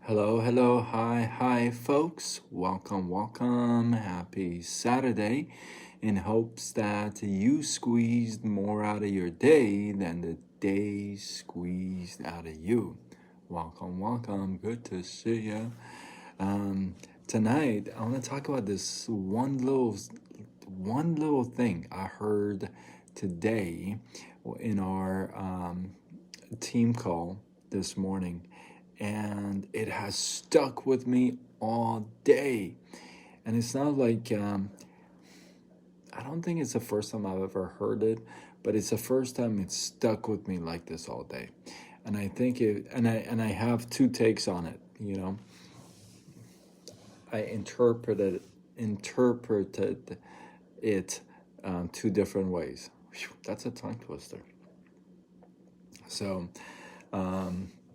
Hello, hello, hi, folks. Welcome. Happy Saturday. In hopes that you squeezed more out of your day than the day squeezed out of you. Welcome. Good to see you. Tonight, I want to talk about this one little thing I heard today in our team call this morning, and it has stuck with me all day. And it's not like I don't think it's the first time I've ever heard it, but it's the first time it's stuck with me like this all day. And I think I have two takes on it. I interpreted it two different ways. Whew, that's a tongue twister. So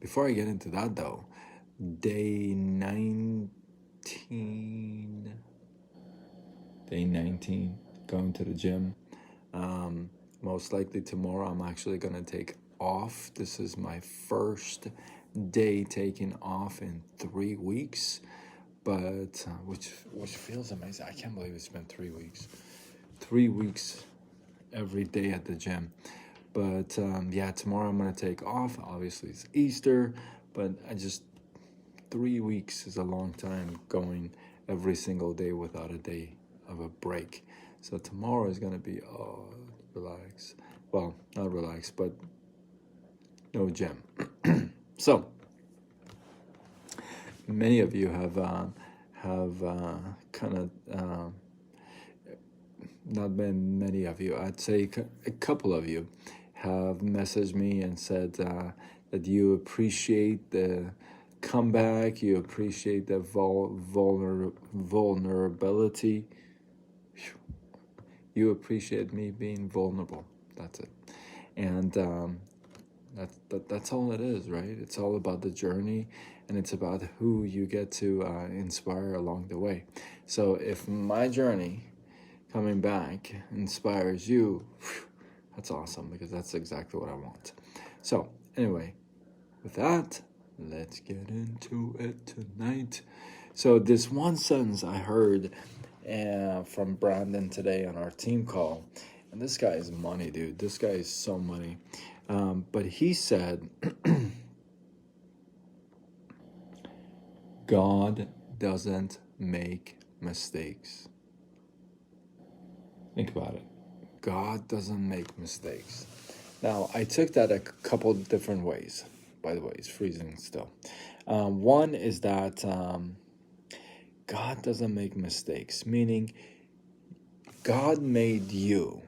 before I get into that, though, day 19, going to the gym. Most likely tomorrow I'm actually going to take off. This is my first day taking off in 3 weeks, but which feels amazing. I can't believe it's been 3 weeks. 3 weeks every day at the gym. But tomorrow I'm going to take off. Obviously, it's Easter, but 3 weeks is a long time going every single day without a day of a break. So tomorrow is going to be, relax. Well, not relax, but no gym. So, many of you have not been many of you, I'd say a couple of you have messaged me and said that you appreciate the comeback, you appreciate the vulnerability. You appreciate me being vulnerable. That's it. And that's all it is, right? It's all about the journey, and it's about who you get to inspire along the way. So if my journey coming back inspires you, that's awesome, because that's exactly what I want. So anyway, with that, let's get into it tonight. So this one sentence I heard from Brandon today on our team call, and this guy is money, dude. This guy is so money. But he said, God doesn't make mistakes. Think about it. God doesn't make mistakes. Now, I took that a couple different ways. By the way, it's freezing still. One is that God doesn't make mistakes, meaning God made you.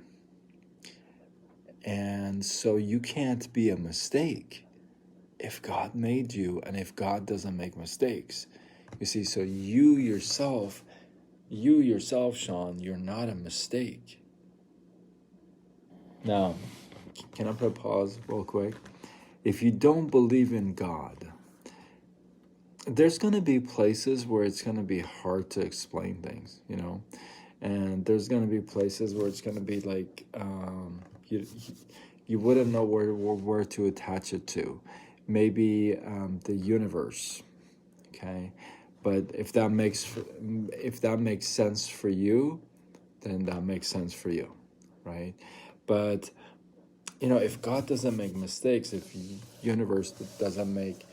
And so you can't be a mistake if God made you and if God doesn't make mistakes. You see, so you yourself, Sean, you're not a mistake. Now, can I put a pause real quick? If you don't believe in God, there's going to be places where it's going to be hard to explain things, and there's going to be places where it's going to be like you wouldn't know where to attach it to. Maybe the universe, okay? But if that makes sense for you, then that makes sense for you, right? But if God doesn't make mistakes, if the universe doesn't make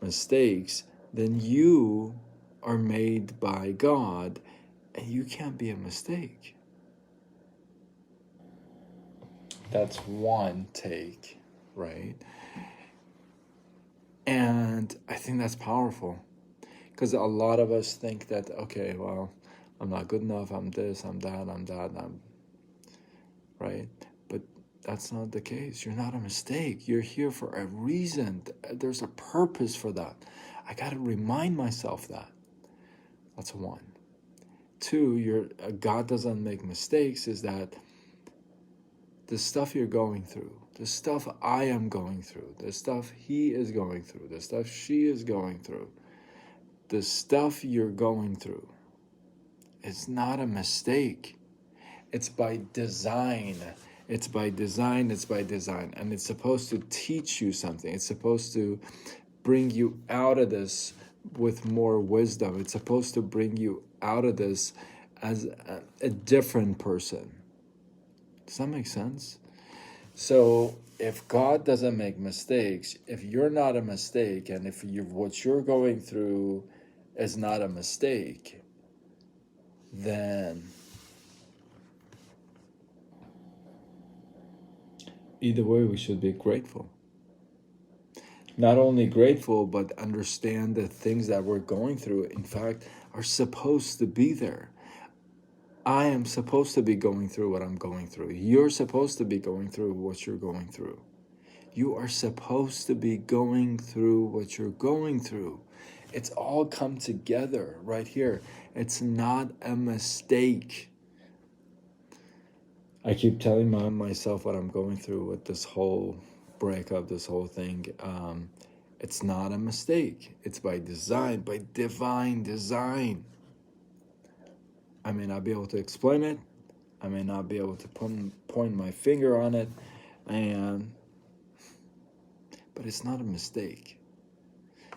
mistakes, then you are made by God, and you can't be a mistake. That's one take, right? And I think that's powerful, because a lot of us think that, okay, well, I'm not good enough, I'm this, I'm that, right? But that's not the case. You're not a mistake. You're here for a reason. There's a purpose for that. I got to remind myself that. That's one. Two, God doesn't make mistakes is that the stuff you're going through, the stuff I am going through, the stuff he is going through, the stuff she is going through, the stuff you're going through, it's not a mistake. It's by design. It's by design. And it's supposed to teach you something. It's supposed to bring you out of this with more wisdom. It's supposed to bring you out of this as a different person. Does that make sense? So if God doesn't make mistakes, if you're not a mistake, and if what you're going through is not a mistake, then either way, we should be grateful. Not only grateful, but understand the things that we're going through, in fact, are supposed to be there. I am supposed to be going through what I'm going through. You're supposed to be going through what you're going through. You are supposed to be going through what you're going through. It's all come together right here. It's not a mistake. I keep telling myself what I'm going through with this whole breakup, this whole thing. It's not a mistake. It's by design, by divine design. I may not be able to explain it. I may not be able to point my finger on it, but it's not a mistake.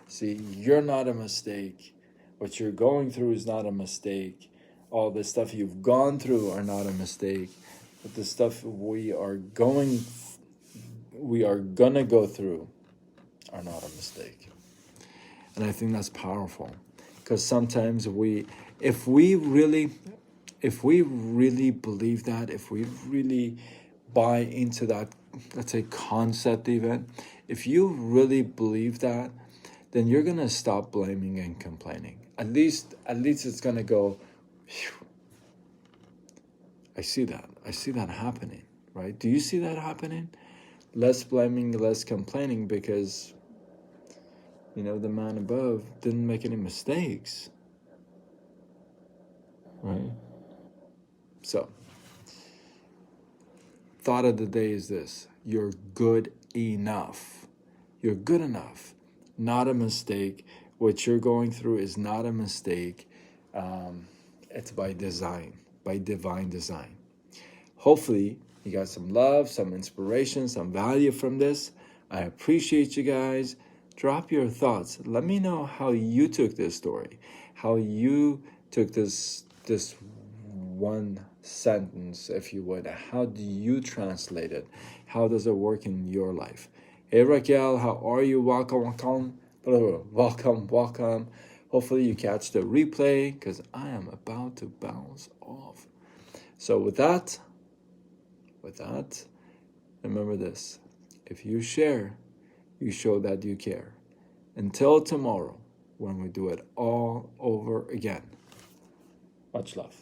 See, you're not a mistake. What you're going through is not a mistake. All the stuff you've gone through are not a mistake. But the stuff we are gonna go through are not a mistake. And I think that's powerful, because sometimes if we really believe that, if we really buy into that, let's say, concept even, if you really believe that, then you're gonna stop blaming and complaining. At least it's gonna go, phew. I see that happening, right? Do you see that happening? Less blaming, less complaining, because the man above didn't make any mistakes, right? So, thought of the day is this: you're good enough. You're good enough. Not a mistake. What you're going through is not a mistake. It's by design, by divine design. Hopefully, you got some love, some inspiration, some value from this. I appreciate you guys. Drop your thoughts. Let me know how you took this story, how you took this one sentence, if you would. How do you translate it? How does it work in your life? Hey Raquel, how are you? Welcome. Hopefully you catch the replay, because I am about to bounce off. So with that, remember this: if you share, you show that you care. Until tomorrow, when we do it all over again. Much love.